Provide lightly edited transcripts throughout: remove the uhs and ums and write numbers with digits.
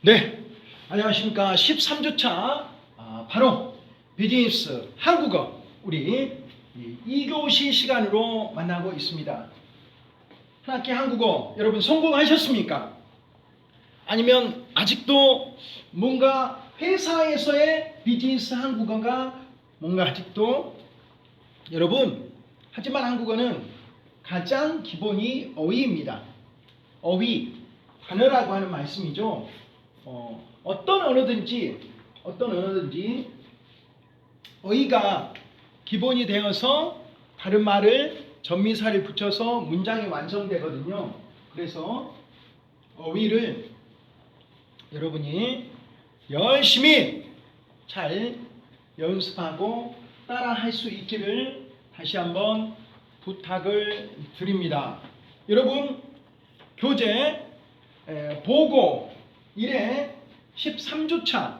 네, 안녕하십니까. 13주차 바로 비즈니스 한국어 우리 2교시 시간으로 만나고 있습니다. 한 학기 한국어 여러분 성공하셨습니까? 아니면 아직도 뭔가 회사에서의 비즈니스 한국어가 뭔가 아직도 여러분, 하지만 한국어는 가장 기본이 어휘입니다. 어휘, 단어라고 하는 말씀이죠. 어떤 언어든지 어휘가 기본이 되어서 다른 말을 전미사를 붙여서 문장이 완성되거든요. 그래서 어휘를 여러분이 열심히 잘 연습하고 따라 할 수 있기를 다시 한번 부탁을 드립니다. 여러분, 교재 보고 1회 13주차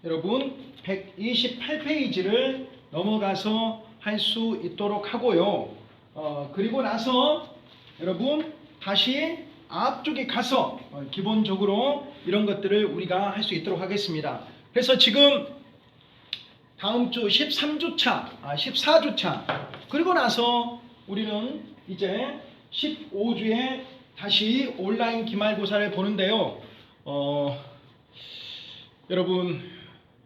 여러분 128페이지를 넘어가서 할 수 있도록 하고요. 그리고 나서 여러분 다시 앞쪽에 가서 기본적으로 이런 것들을 우리가 할 수 있도록 하겠습니다. 그래서 지금 다음 주 13주차, 14주차 그리고 나서 우리는 이제 15주에 다시 온라인 기말고사를 보는데요. 여러분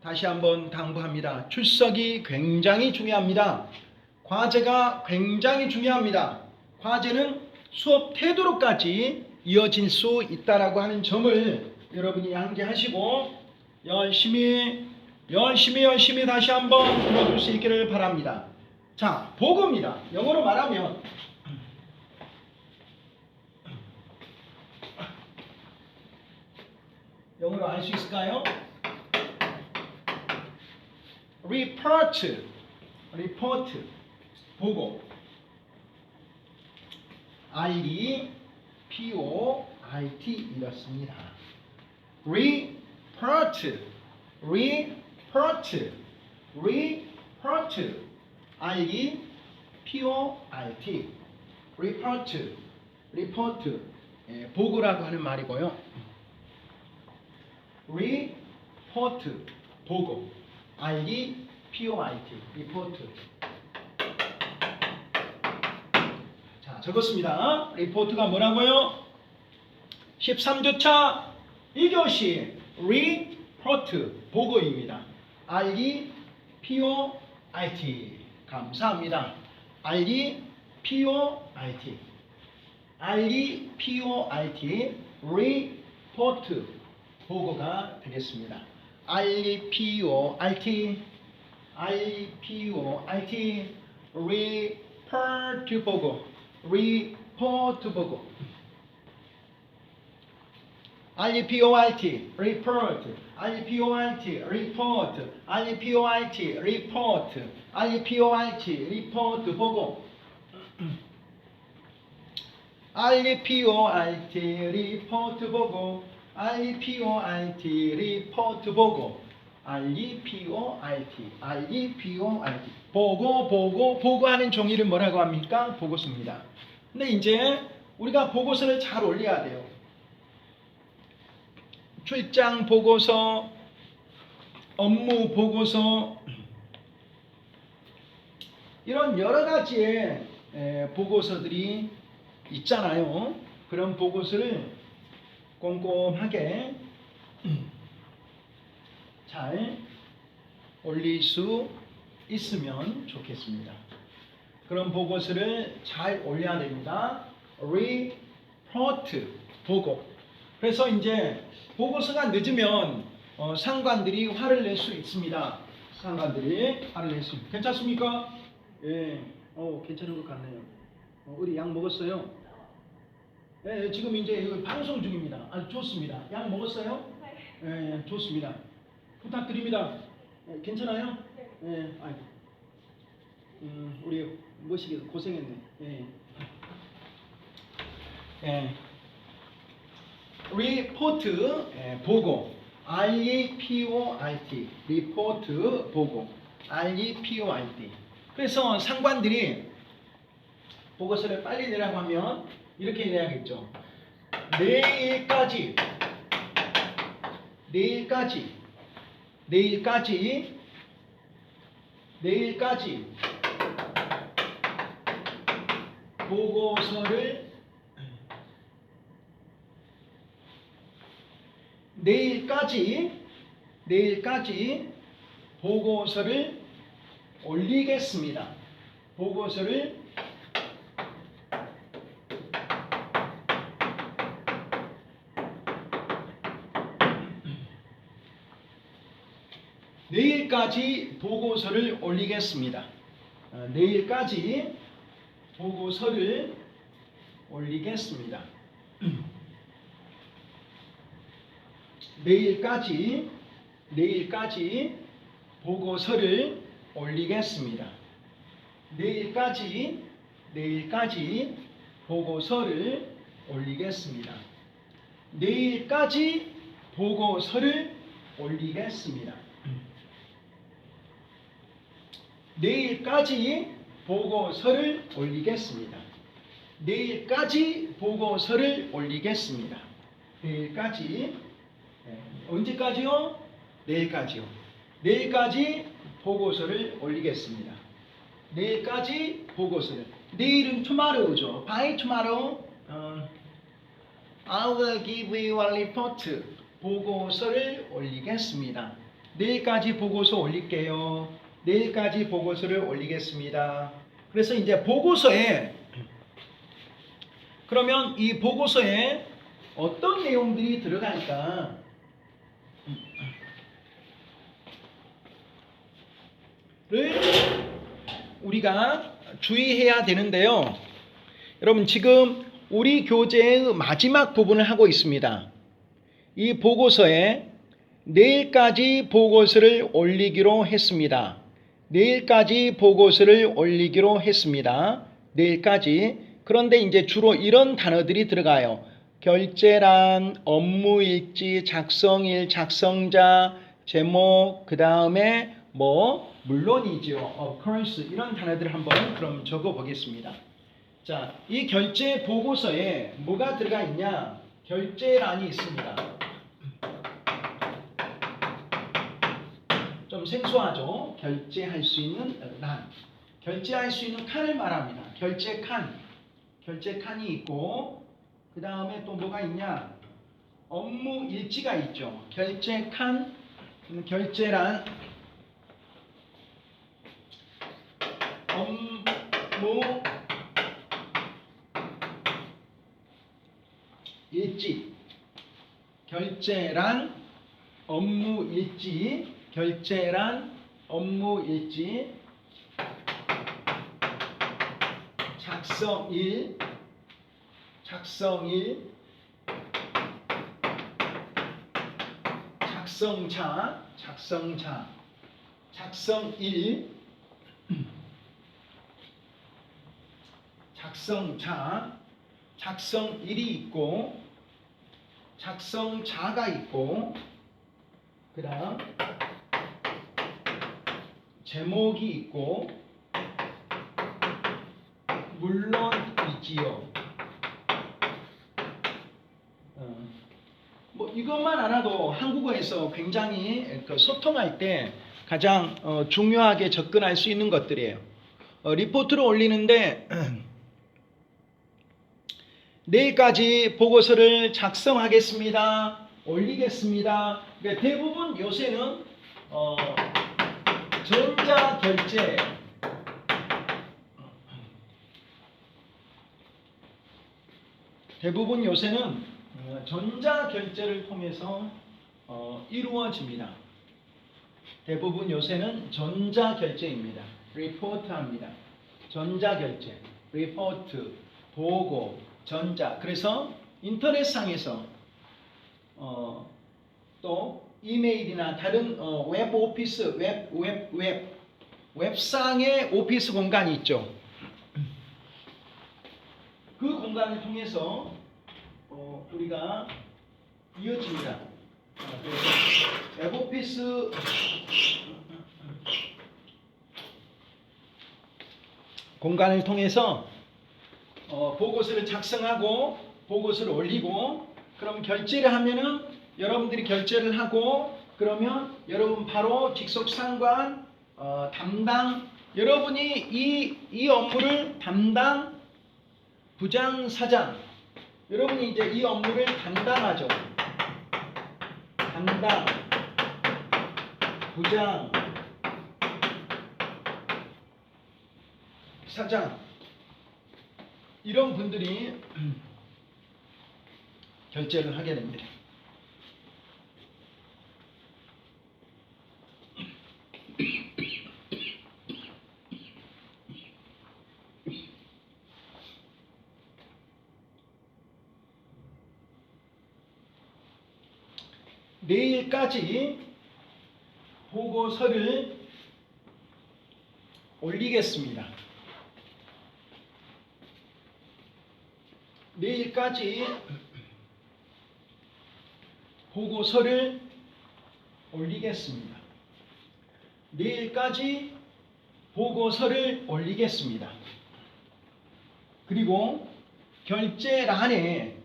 다시 한번 당부합니다. 출석이 굉장히 중요합니다. 과제가 굉장히 중요합니다. 과제는 수업 태도로까지 이어질 수 있다라고 하는 점을 여러분이 양기하시고 열심히 다시 한번 들어줄 수 있기를 바랍니다. 자, 보고입니다. 영어로 말하면 영어로 알 수 있을까요? report, 보고. report 이렇습니다. report, report, 보고라고 하는 말이고요. report, 보고. report. 자, 적었습니다. 리포트가 뭐라고요? 13주차 2교시 report, 보고입니다. report. 감사합니다. report, report, 보고가 되겠습니다. report, report 보고, report 보고. report, report, report, report 보고. report 보고. report 보고. 보고하는 종이를 뭐라고 합니까? 보고서입니다. 근데 이제 우리가 보고서를 잘 올려야 돼요. 출장 보고서, 업무 보고서, 이런 여러 가지의 보고서들이 있잖아요. 그런 보고서를 꼼꼼하게 잘 올릴 수 있으면 좋겠습니다. 그런 보고서를 잘 올려야 됩니다. report, 보고. 그래서 이제 보고서가 늦으면 상관들이 화를 낼 수 있습니다. 상관들이 화를 낼 수 있습니다. 괜찮습니까? 예, 괜찮은 것 같네요. 우리 약 먹었어요? 네, 지금 이제 방송 중입니다. 아주 좋습니다. 약 먹었어요? 네, 좋습니다. 부탁드립니다. 괜찮아요? 네. 아이고. 우리 모시기 고생했네. 네. 네. report, 보고. report, report, 보고. report. 그래서 상관들이 보고서를 빨리 내라고 하면 이렇게 내야겠죠. 내일까지 내일까지 보고서를 올리겠습니다. 내일까지 보고서를 올리겠습니다. 내일까지 보고서를 올리겠습니다. 내일까지 보고서를 올리겠습니다. 내일까지 보고서를 올리겠습니다. 내일까지 보고서를 올리겠습니다. 내일까지 보고서를 올리겠습니다. 내일까지 보고서를 올리겠습니다. 내일까지 언제까지요? 내일까지요. 내일까지 보고서를 올리겠습니다. 내일까지 보고서를. 내일은 tomorrow죠. By tomorrow, I will give you a report. 보고서를 올리겠습니다. 내일까지 보고서 올릴게요. 내일까지 보고서를 올리겠습니다. 그래서 이제 보고서에 그러면 이 보고서에 어떤 내용들이 들어갈까? 를 우리가 주의해야 되는데요. 여러분 지금 우리 교재의 마지막 부분을 하고 있습니다. 이 보고서에 내일까지 보고서를 올리기로 했습니다. 내일까지 보고서를 올리기로 했습니다. 내일까지. 그런데 이제 주로 이런 단어들이 들어가요. 결재란, 업무일지, 작성일, 작성자, 제목, 그 다음에 물론이죠. of course 이런 단어들을 한번 그럼 적어 보겠습니다. 자, 이 결재 보고서에 뭐가 들어가 있냐? 결재란이 있습니다. 좀 생소하죠? 결제할 수 있는 란. 결제할 수 있는 칸을 말합니다. 결제칸이 있고 그 다음에 또 뭐가 있냐? 업무 일지가 있죠. 결제칸, 결제란, 업무 일지, 결제란, 업무 일지, 결제란, 업무 일지, 작성일, 작성자, 작성일, 작성자, 작성일이 있고 작성자가 있고 그 다음 제목이 있고 물론이지요. 이것만 알아도 한국어에서 굉장히 소통할 때 가장 중요하게 접근할 수 있는 것들이에요. 리포트를 올리는데 내일까지 보고서를 작성하겠습니다. 올리겠습니다. 그러니까 대부분 요새는 전자결제, 대부분 요새는 전자결제를 통해서 이루어집니다. 대부분 요새는 전자결제입니다. 리포트합니다. 전자결제, 리포트, 보고, 전자. 그래서 인터넷상에서 또 이메일이나 다른 웹 오피스, 웹상의 오피스 공간이 있죠. 그 공간을 통해서 우리가 이어집니다. 웹 오피스 공간을 통해서 보고서를 작성하고 보고서를 올리고 그럼 결제를 하면은 여러분들이 결제를 하고 그러면 여러분 바로 직속상관 담당 여러분이 이 업무를 담당 부장사장 여러분이 이제 이 업무를 담당하죠. 담당 부장 사장 이런 분들이 결제를 하게 됩니다. 내일까지 보고서를 올리겠습니다. 내일까지 보고서를 올리겠습니다. 내일까지 보고서를 올리겠습니다. 그리고 결제란에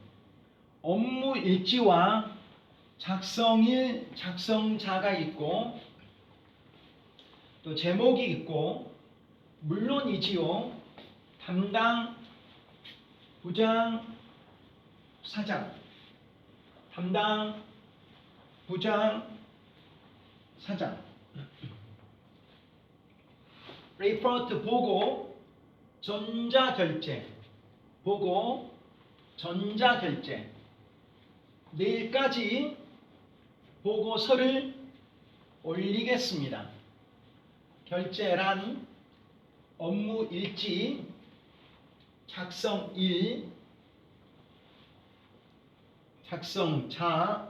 업무 일지와 작성일, 작성자가 있고 또 제목이 있고 물론이지요. 담당 부장 사장 담당 부장 사장 리포트 보고 전자결제 보고 전자결제 내일까지 보고서를 올리겠습니다. 결제란 업무일지 작성일 작성자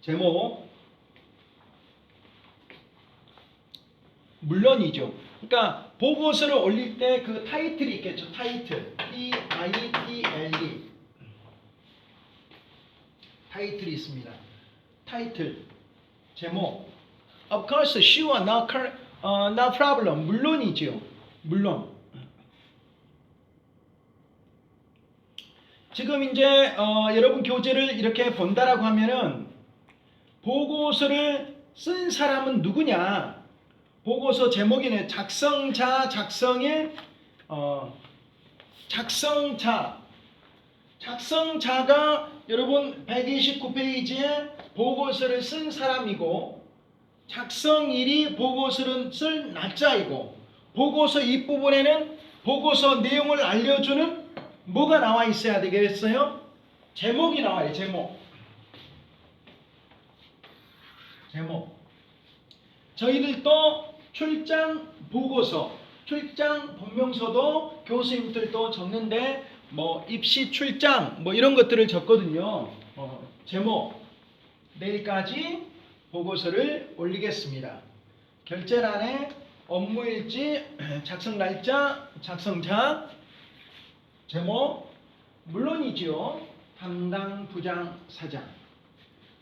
제목 물론이죠. 그러니까 보고서를 올릴 때 그 타이틀이 있겠죠. 타이틀 T-I-T-L-E 타이틀이 있습니다. 타이틀 제목 Of course, sure, no problem. 물론이죠. 물론. 지금 이제 여러분 교재를 이렇게 본다라고 하면은 보고서를 쓴 사람은 누구냐? 보고서 제목에는 작성자, 작성일, 작성자가 여러분 129페이지에 보고서를 쓴 사람이고 작성일이 보고서를 쓸 날짜이고 보고서 윗부분에는 보고서 내용을 알려주는 뭐가 나와 있어야 되겠어요? 제목이 나와요. 제목. 저희들도 출장 보고서, 출장 본명서도 교수님들도 적는데 뭐 입시 출장 뭐 이런 것들을 적거든요. 제목 내일까지 보고서를 올리겠습니다. 결제란에 업무일지, 작성 날짜, 작성자, 제목 물론이지요. 담당 부장 사장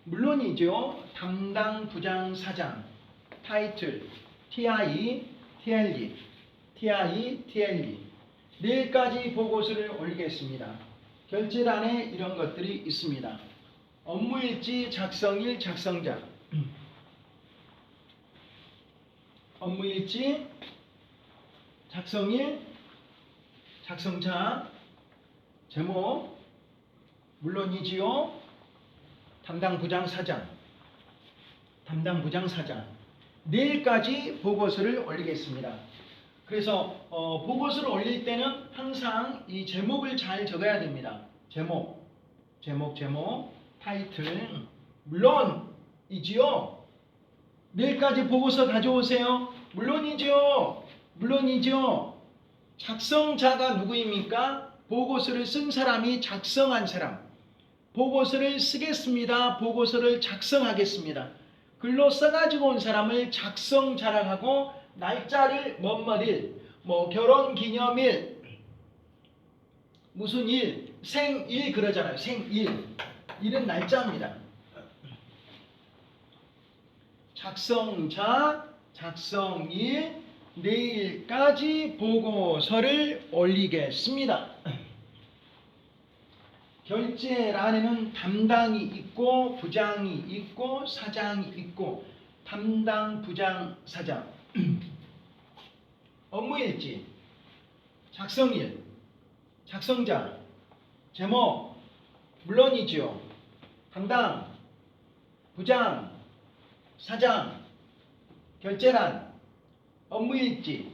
물론이죠. 담당 부장 사장 타이틀 TITLE 내일까지 보고서를 올리겠습니다. 결제란에 이런 것들이 있습니다. 업무일지, 작성일, 작성자 업무일지, 작성일, 작성자 제목 물론이지요. 담당 부장 사장 내일까지 보고서를 올리겠습니다. 그래서 보고서를 올릴 때는 항상 이 제목을 잘 적어야 됩니다. 제목 타이틀 물론이지요. 내일까지 보고서 가져오세요. 물론이죠. 작성자가 누구입니까? 보고서를 쓴 사람이 작성한 사람. 보고서를 쓰겠습니다. 보고서를 작성하겠습니다. 글로 써가지고 온 사람을 작성자라고 하고 날짜를 뭐뭐일, 뭐 결혼기념일, 무슨 일, 생일 그러잖아요. 생일. 일은 날짜입니다. 작성자, 작성일, 내일까지 보고서를 올리겠습니다. 결제란에는 담당이 있고 부장이 있고 사장이 있고 담당, 부장, 사장. 업무일지, 작성일, 작성자, 제목, 물론이지요. 담당, 부장, 사장, 결제란, 업무일지,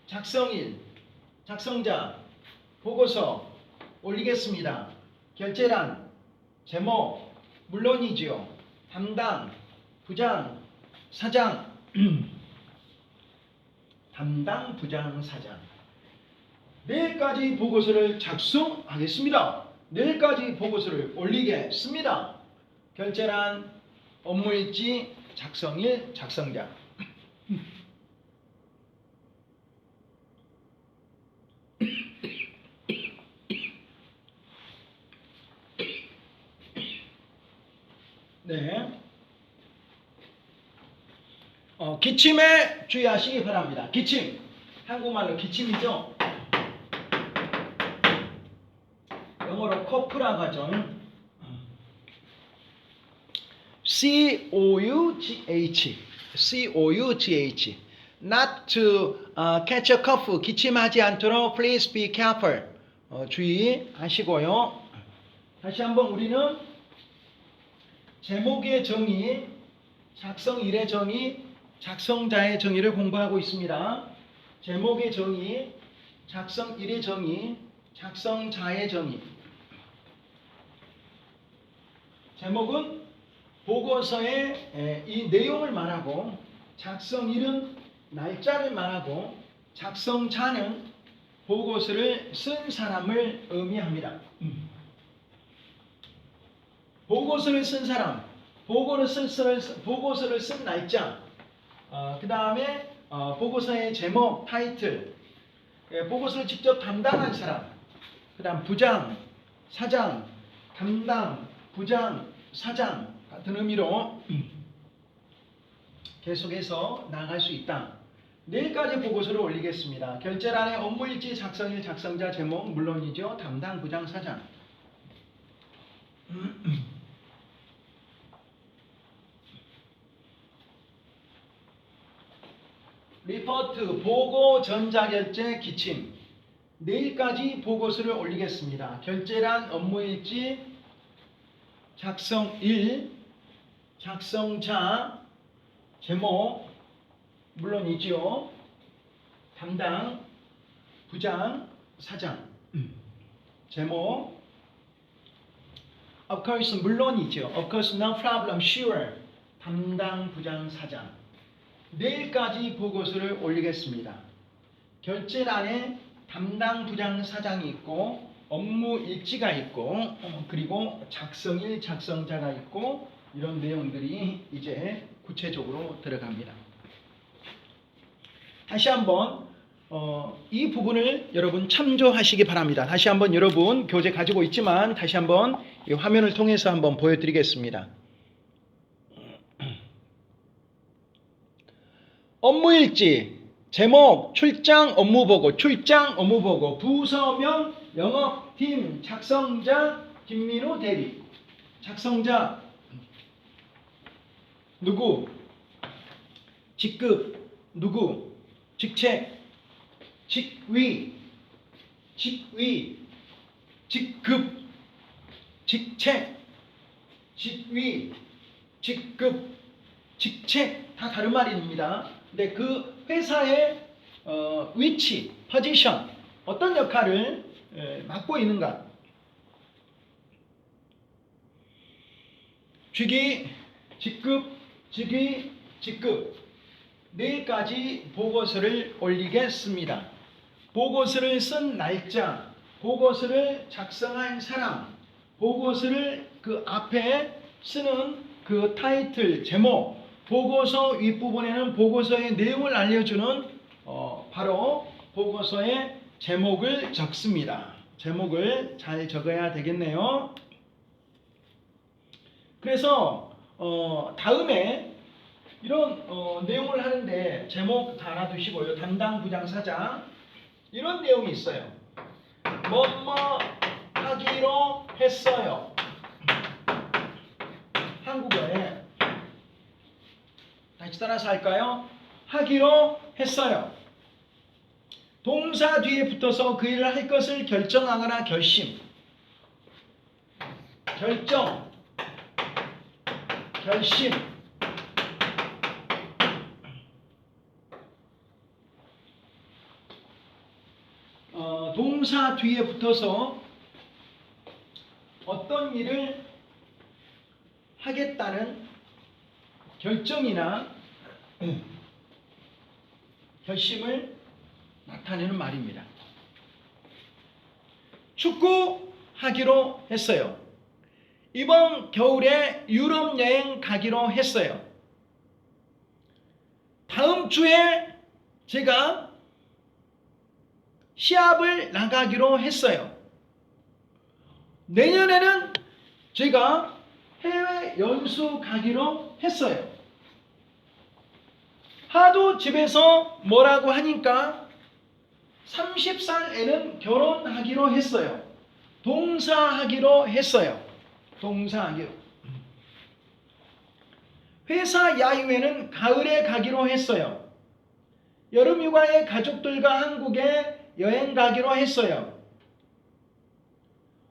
작성일, 작성자, 보고서 올리겠습니다. 결제란, 제목, 물론이지요. 담당, 부장, 사장, 담당, 부장, 사장. 내일까지 보고서를 작성하겠습니다. 내일까지 보고서를 올리겠습니다. 결제란, 업무일지, 작성일, 작성자. 네. 기침에 주의하시기 바랍니다. 기침. 한국말로 기침이죠. 영어로 코프라고 하죠. C-O-U-G-H. C-O-U-G-H. Not to catch a cough. 기침하지 않도록 please be careful. 주의하시고요. 다시 한번 우리는 제목의 정의, 작성일의 정의, 작성자의 정의를 공부하고 있습니다. 제목의 정의, 작성일의 정의, 작성자의 정의. 제목은 보고서의 이 내용을 말하고, 작성일은 날짜를 말하고, 작성자는 보고서를 쓴 사람을 의미합니다. 보고서를 쓴 사람, 보고서를 쓴 날짜, 그 다음에 보고서의 제목, 타이틀, 보고서를 직접 담당한 사람, 그 다음 부장, 사장, 담당, 부장, 사장 같은 의미로 계속해서 나아갈 수 있다. 내일까지 보고서를 올리겠습니다. 결제란에 업무일지, 작성일, 작성자, 제목, 물론이죠. 담당, 부장, 사장. 리포트, 보고, 전자결제, 기침. 내일까지 보고서를 올리겠습니다. 결제란, 업무일지, 작성일, 작성자, 제목, 물론이지요. 담당, 부장, 사장. 제목, of course, 물론이죠. of course, no problem, sure. 담당, 부장, 사장. 내일까지 보고서를 올리겠습니다. 결제란에 담당, 부장, 사장이 있고 업무 일지가 있고 그리고 작성일, 작성자가 있고 이런 내용들이 이제 구체적으로 들어갑니다. 다시 한번 이 부분을 여러분 참조하시기 바랍니다. 다시 한번 여러분 교재 가지고 있지만 다시 한번 이 화면을 통해서 한번 보여드리겠습니다. 업무일지, 제목, 출장 업무보고, 출장 업무보고, 부서명, 영업팀, 작성자, 김민우 대리. 작성자, 누구? 직급, 누구? 직책, 직위, 직급, 직책, 직위, 직급, 직책 다 다른 말입니다. 근데 그 회사의 위치, 포지션, 어떤 역할을 맡고 있는가? 직위, 직급, 직위, 직급. 내일까지 보고서를 올리겠습니다. 보고서를 쓴 날짜, 보고서를 작성한 사람, 보고서를 그 앞에 쓰는 그 타이틀, 제목, 보고서 윗부분에는 보고서의 내용을 알려주는 바로 보고서의 제목을 적습니다. 제목을 잘 적어야 되겠네요. 그래서 다음에 이런 내용을 하는데 제목 다 알아두시고요. 담당, 부장, 사장 이런 내용이 있어요. 뭐뭐 하기로 했어요. 한국어에 다시 따라서 할까요? 하기로 했어요. 동사 뒤에 붙어서 그 일을 할 것을 결정하거나 결심. 결정, 결심. 동사 뒤에 붙어서 어떤 일을 하겠다는 결정이나 결심을 나타내는 말입니다. 축구 하기로 했어요. 이번 겨울에 유럽 여행 가기로 했어요. 다음 주에 제가 시합을 나가기로 했어요. 내년에는 제가 해외 연수 가기로 했어요. 하도 집에서 뭐라고 하니까 30살에는 결혼하기로 했어요. 동사하기로 했어요. 동사하기로. 회사 야유회는 가을에 가기로 했어요. 여름휴가에 가족들과 한국에 여행 가기로 했어요.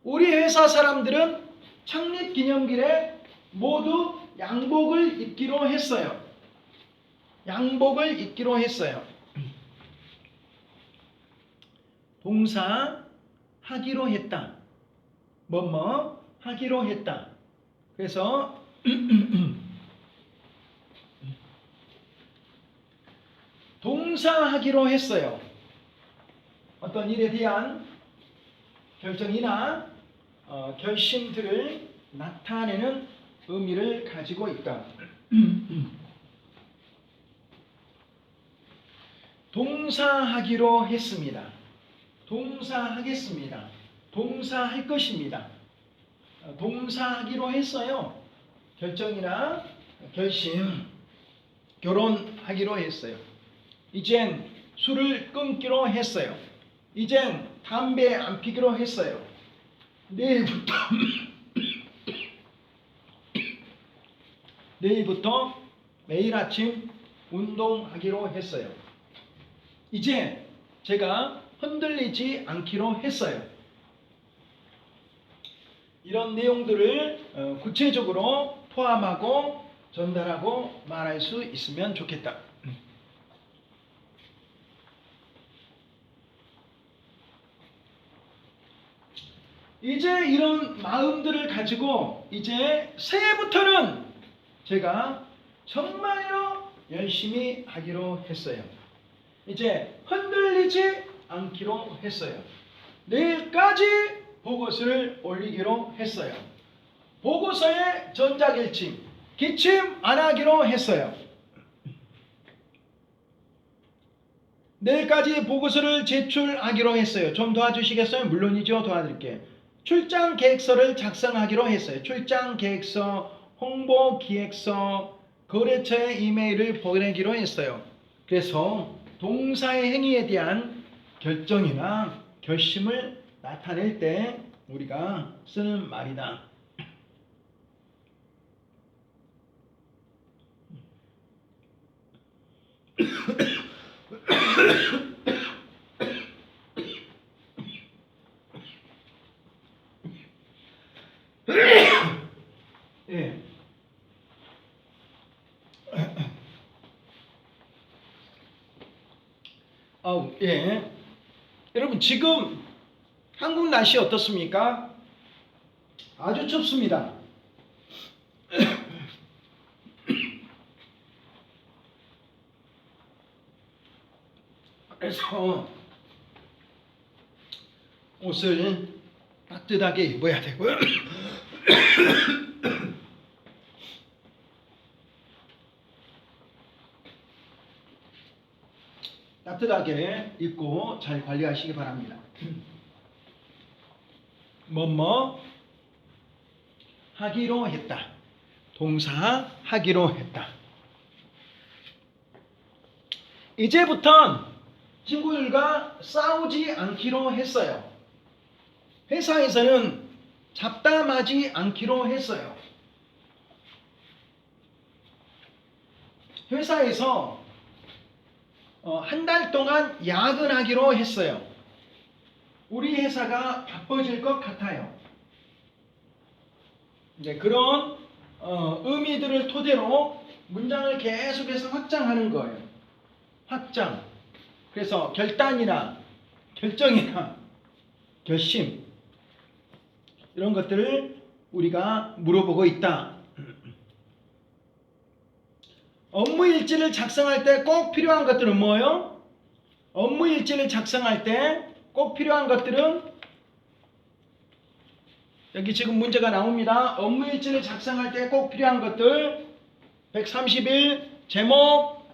우리 회사 사람들은 창립기념일에 모두 양복을 입기로 했어요. 양복을 입기로 했어요. 동사 하기로 했다. 뭐뭐 하기로 했다. 그래서 동사하기로 했어요. 어떤 일에 대한 결정이나 결심들을 나타내는 의미를 가지고 있다. 동사하기로 했습니다. 동사하겠습니다. 동사할 것입니다. 동사하기로 했어요. 결정이나 결심, 결혼하기로 했어요. 이젠 술을 끊기로 했어요. 이젠 담배 안 피기로 했어요. 내일부터 매일 아침 운동하기로 했어요. 이제 제가 흔들리지 않기로 했어요. 이런 내용들을 구체적으로 포함하고 전달하고 말할 수 있으면 좋겠다. 이제 이런 마음들을 가지고 이제 새해부터는 제가 정말로 열심히 하기로 했어요. 이제 흔들리지 않기로 했어요. 내일까지 보고서를 올리기로 했어요. 보고서에 전자기침, 기침 안 하기로 했어요. 내일까지 보고서를 제출하기로 했어요. 좀 도와주시겠어요? 물론이죠. 도와드릴게요. 출장 계획서를 작성하기로 했어요. 출장 계획서, 홍보 기획서, 거래처에 이메일을 보내기로 했어요. 그래서 동사의 행위에 대한 결정이나 결심을 나타낼 때 우리가 쓰는 말이다. 예. 예. 여러분 지금 한국 날씨 어떻습니까? 아주 춥습니다. 그래서 옷을 따뜻하게 입어야 되고요. 따뜻하게 입고 잘 관리하시기 바랍니다. 뭐뭐 하기로 했다. 동사 하기로 했다. 이제부턴 친구들과 싸우지 않기로 했어요. 회사에서는 잡담하지 않기로 했어요. 회사에서 한 달 동안 야근하기로 했어요. 우리 회사가 바빠질 것 같아요. 이제 그런 의미들을 토대로 문장을 계속해서 확장하는 거예요. 확장. 그래서 결단이나 결정이나 결심 이런 것들을 우리가 물어보고 있다. 업무 일지를 작성할 때 꼭 필요한 것들은 뭐예요? 업무 일지를 작성할 때 꼭 필요한 것들은 여기 지금 문제가 나옵니다. 업무 일지를 작성할 때 꼭 필요한 것들 131 제목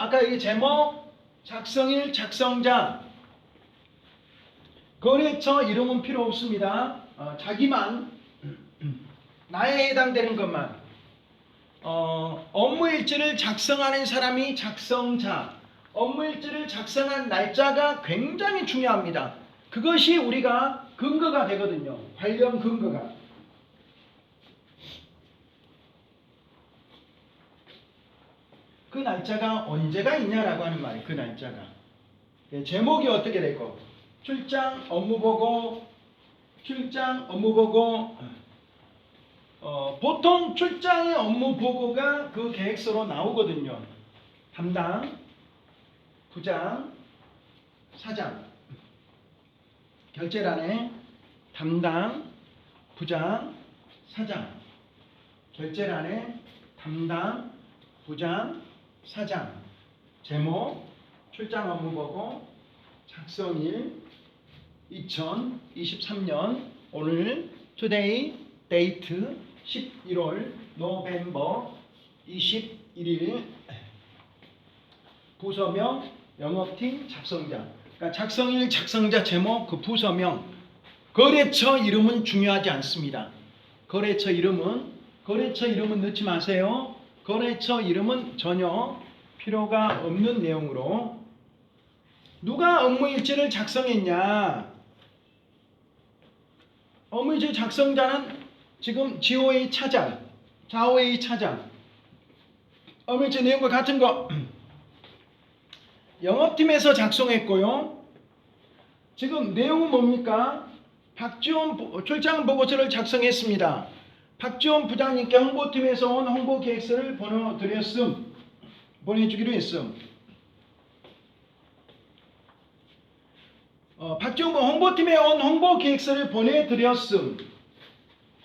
아까 이 제목 작성일 작성자 거래처 이름은 필요 없습니다. 자기만 나에 해당되는 것만 업무 일지를 작성하는 사람이 작성자 업무 일지를 작성한 날짜가 굉장히 중요합니다. 그것이 우리가 근거가 되거든요. 관련 근거가. 그 날짜가 언제가 있냐라고 하는 말이에요. 그 날짜가. 제목이 어떻게 되고 출장 업무보고 보통 출장의 업무보고가 그 계획서로 나오거든요. 담당, 부장, 사장 결제란에 담당, 부장, 사장 결제란에 담당, 부장, 사장 제목, 출장 업무보고, 작성일 2023년 오늘 today 데이트 11월 노벰버 21일 부서명 영업팀 작성자 그러니까 작성일 작성자 제목 그 부서명 거래처 이름은 중요하지 않습니다. 거래처 이름은 넣지 마세요. 거래처 이름은 전혀 필요가 없는 내용으로 누가 업무일지를 작성했냐 업무일지 작성자는 지금 GOA 차장, 자오A 차장 업무일지 내용과 같은 거 영업팀에서 작성했고요. 지금 내용은 뭡니까? 박지원 출장 보고서를 작성했습니다. 박지원 부장님께 홍보팀에서 온 홍보 계획서를 보내주기로 했음. 박지원 홍보팀에 온 홍보 계획서를 보내드렸음.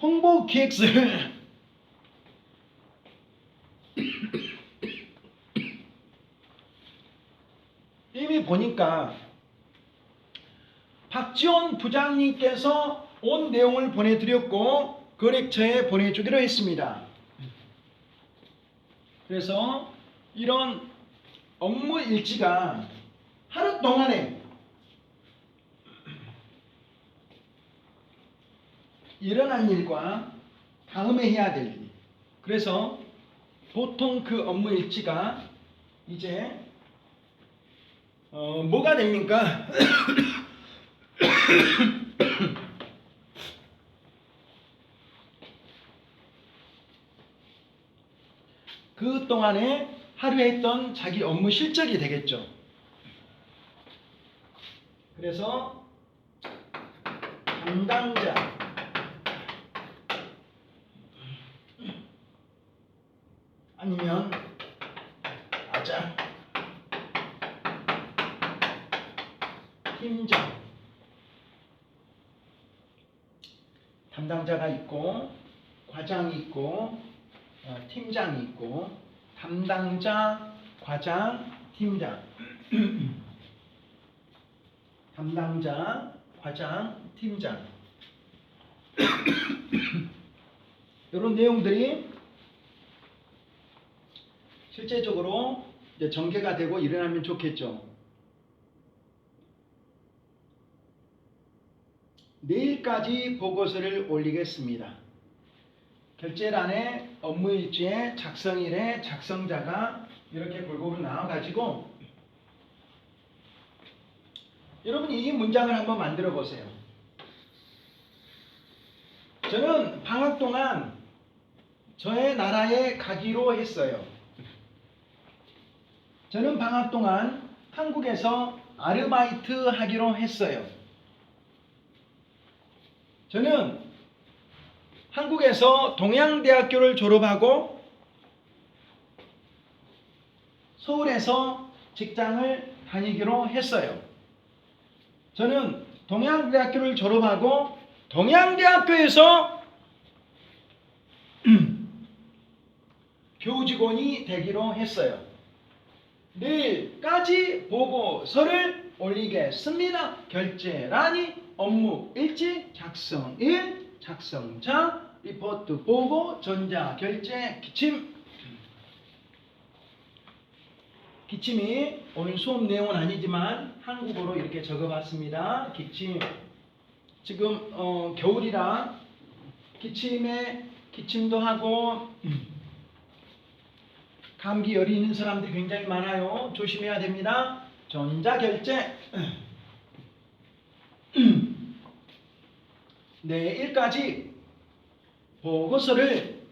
홍보 계획서를 이미 보니까 박지원 부장님께서 온 내용을 보내드렸고 거래처에 보내주기로 했습니다. 그래서 이런 업무 일지가 하루 동안에 일어난 일과 다음에 해야 될 일. 그래서 보통 그 업무 일지가 이제 뭐가 됩니까? 그 동안에 하루에 했던 자기 업무 실적이 되겠죠. 그래서 담당자 아니면 과장, 팀장 담당자가 있고 과장이 있고 팀장이 있고 담당자, 과장, 팀장 담당자, 과장, 팀장 이런 내용들이 실제적으로 이제 전개가 되고 일어나면 좋겠죠. 내일까지 보고서를 올리겠습니다. 결제란에 업무일지에 작성일에 작성자가 이렇게 골고루 나와가지고 여러분 이 문장을 한번 만들어 보세요. 저는 방학 동안 저의 나라에 가기로 했어요. 저는 방학 동안 한국에서 아르바이트 하기로 했어요. 저는 한국에서 동양대학교를 졸업하고 서울에서 직장을 다니기로 했어요. 저는 동양대학교를 졸업하고 동양대학교에서 교직원이 되기로 했어요. 내일까지 보고서를 올리겠습니다. 결제란이 업무 일지 작성일 작성자 리포트 보고 전자 결제 기침이 오늘 수업 내용은 아니지만 한국어로 이렇게 적어봤습니다. 기침. 지금 겨울이라 기침도 하고 감기 열이 있는 사람들이 굉장히 많아요. 조심해야 됩니다. 전자결제. 내일까지 보고서를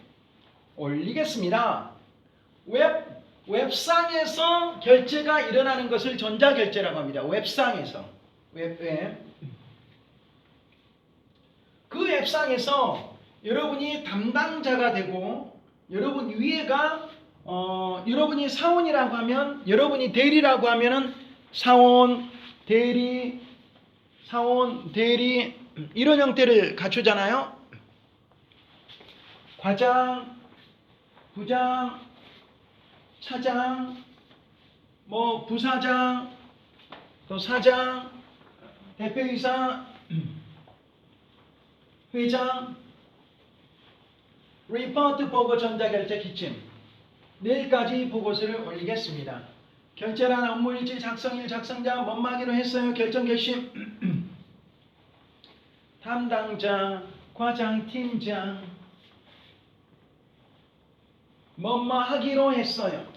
올리겠습니다. 웹상에서 결제가 일어나는 것을 전자결제라고 합니다. 웹상에서. 그 웹상에서 여러분이 담당자가 되고 여러분 위에가 여러분이 사원이라고 하면 여러분이 대리라고 하면은 사원, 대리 이런 형태를 갖추잖아요. 과장, 부장, 차장, 부사장, 또 사장, 대표이사, 회장, 리포트 보고 전자결제 기침. 내일까지 보고서를 올리겠습니다. 결제란 업무일지 작성일 작성자 뭔마기로 했어요. 결정 결심. 담당자, 과장, 팀장 뭐하기로 했어요.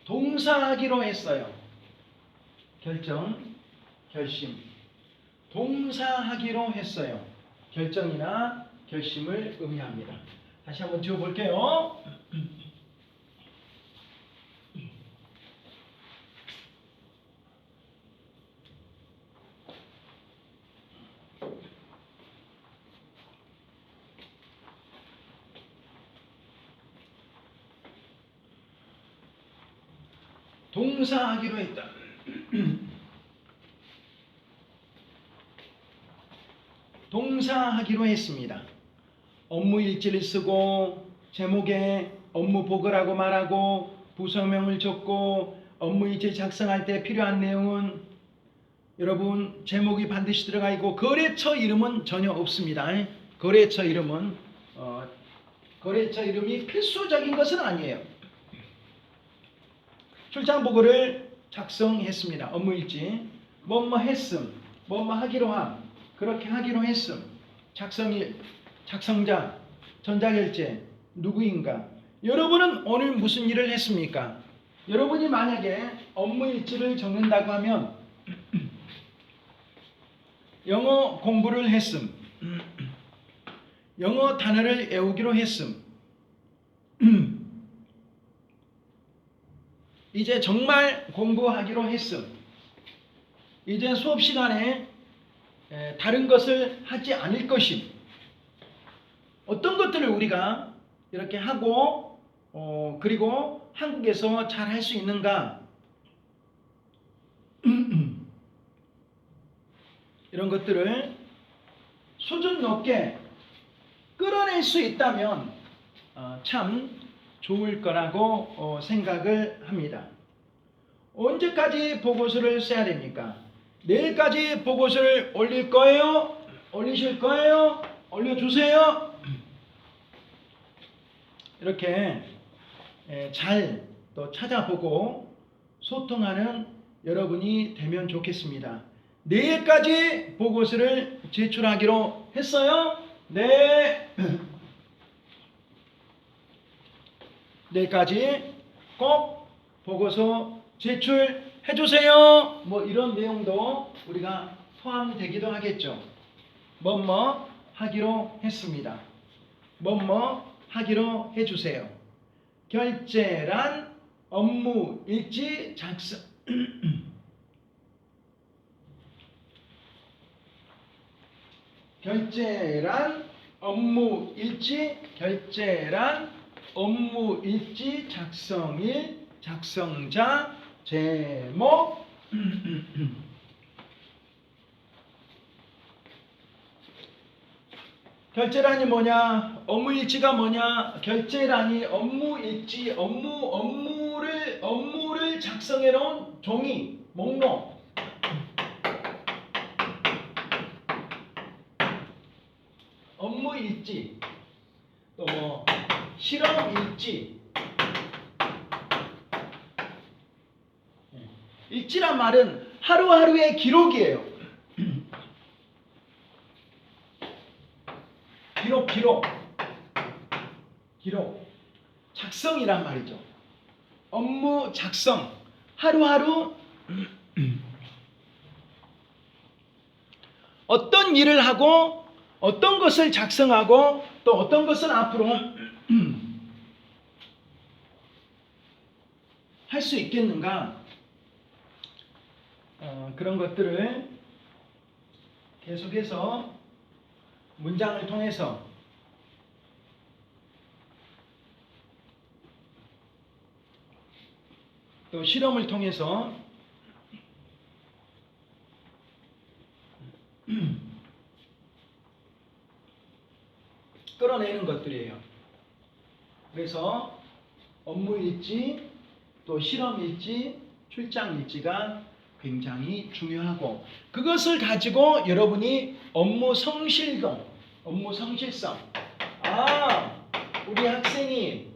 동사하기로 했어요. 결정, 결심. 동사하기로 했어요. 결정이나 결심을 의미합니다. 다시 한번 지워볼게요. 동사하기로 했다. 동사하기로 했습니다. 업무 일지를 쓰고 제목에 업무 보고라고 말하고 부서명을 적고 업무 일지 작성할 때 필요한 내용은 여러분 제목이 반드시 들어가 있고 거래처 이름은 전혀 없습니다. 거래처 이름이 필수적인 것은 아니에요. 출장 보고를 작성했습니다. 업무 일지 뭐뭐 했음, 뭐뭐 하기로 함, 그렇게 하기로 했음, 작성일, 작성자, 전자결제 누구인가? 여러분은 오늘 무슨 일을 했습니까? 여러분이 만약에 업무 일지를 적는다고 하면 영어 공부를 했음, 영어 단어를 외우기로 했음, 이제 정말 공부하기로 했음, 이제 수업 시간에 다른 것을 하지 않을 것임. 어떤 것들을 우리가 이렇게 하고 그리고 한국에서 잘 할 수 있는가? 이런 것들을 수준 높게 끌어낼 수 있다면 참 좋을 거라고 생각을 합니다. 언제까지 보고서를 써야 됩니까? 내일까지 보고서를 올릴 거예요? 올리실 거예요? 올려주세요. 이렇게 잘 또 찾아보고 소통하는 여러분이 되면 좋겠습니다. 내일까지 보고서를 제출하기로 했어요? 네. 내일까지 꼭 보고서 제출해 주세요. 이런 내용도 우리가 포함되기도 하겠죠. 뭐뭐 하기로 했습니다. 뭐뭐 하기로 해주세요. 결제란 업무 일지 작성. 결제란 업무 일지, 결제란 업무 일지 작성일, 작성자, 제목. 결제란이 뭐냐? 업무일지가 뭐냐? 결제란이 업무일지, 업무를 작성해 놓은 종이, 목록. 업무일지, 또 뭐 실험일지. 일지란 말은 하루하루의 기록이에요. 기록. 작성이란 말이죠. 업무 작성. 하루하루 어떤 일을 하고 어떤 것을 작성하고 또 어떤 것을 앞으로 할 수 있겠는가? 그런 것들을 계속해서 문장을 통해서 또 실험을 통해서 끌어내는 것들이에요. 그래서 업무일지, 또 실험일지, 출장일지가 굉장히 중요하고, 그것을 가지고 여러분이 업무 성실성, 우리 학생이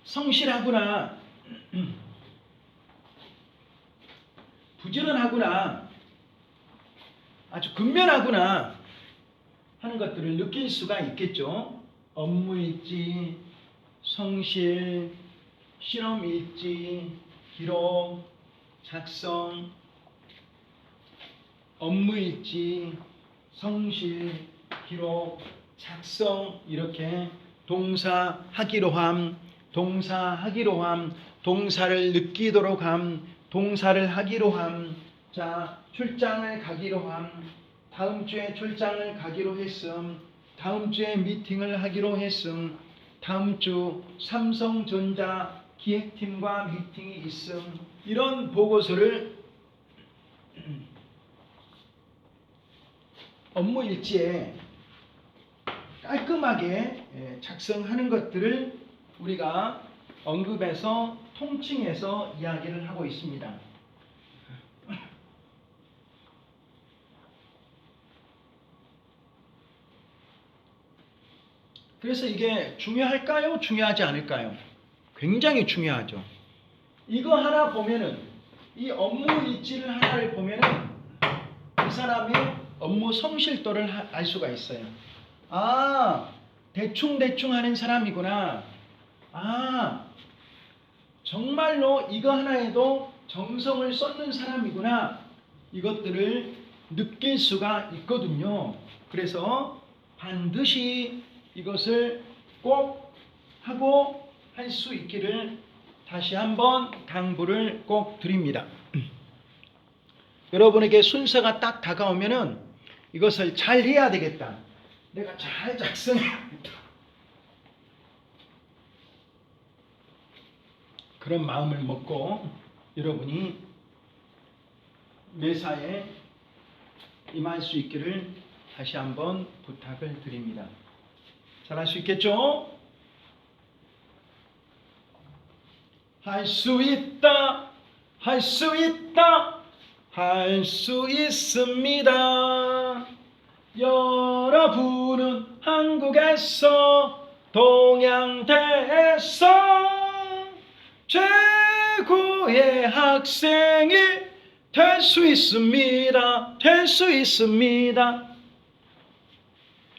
성실하구나, 부지런하구나, 아주 근면하구나 하는 것들을 느낄 수가 있겠죠. 업무일지, 성실, 실험일지, 기록, 작성, 업무일지, 성실, 기록, 작성, 이렇게 동사하기로 함, 동사를 느끼도록 함, 동사를 하기로 함. 자, 출장을 가기로 함. 다음 주에 출장을 가기로 했음. 다음 주에 미팅을 하기로 했음. 다음 주 삼성전자 기획팀과 미팅이 있음. 이런 보고서를 업무 일지에 깔끔하게 작성하는 것들을 우리가 언급해서 통칭해서 이야기를 하고 있습니다. 그래서 이게 중요할까요? 중요하지 않을까요? 굉장히 중요하죠. 이거 하나 보면은, 이 업무 일지를 하나를 보면은 이 사람이 업무 성실도를 알 수가 있어요. 대충 하는 사람이구나. 정말로 이거 하나에도 정성을 쏟는 사람이구나. 이것들을 느낄 수가 있거든요. 그래서 반드시 이것을 꼭 하고 할 수 있기를 다시 한번 당부를 꼭 드립니다. 여러분에게 순서가 딱 다가오면은 이것을 잘 해야 되겠다. 내가 잘 작성해야겠다. 그런 마음을 먹고 여러분이 매사에 임할 수 있기를 다시 한번 부탁을 드립니다. 잘할 수 있겠죠? 할 수 있다. 할 수 있다. 할 수 있습니다. 여러분은 한국에서 동양대에서 최고의 학생이 될 수 있습니다. 될 수 있습니다.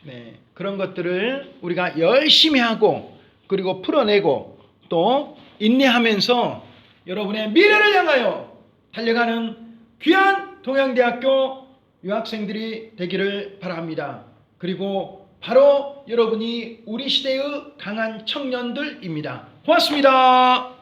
네. 그런 것들을 우리가 열심히 하고 그리고 풀어내고 또 인내하면서 여러분의 미래를 향하여 달려가는 귀한 동양대학교 유학생들이 되기를 바랍니다. 그리고 바로 여러분이 우리 시대의 강한 청년들입니다. 고맙습니다.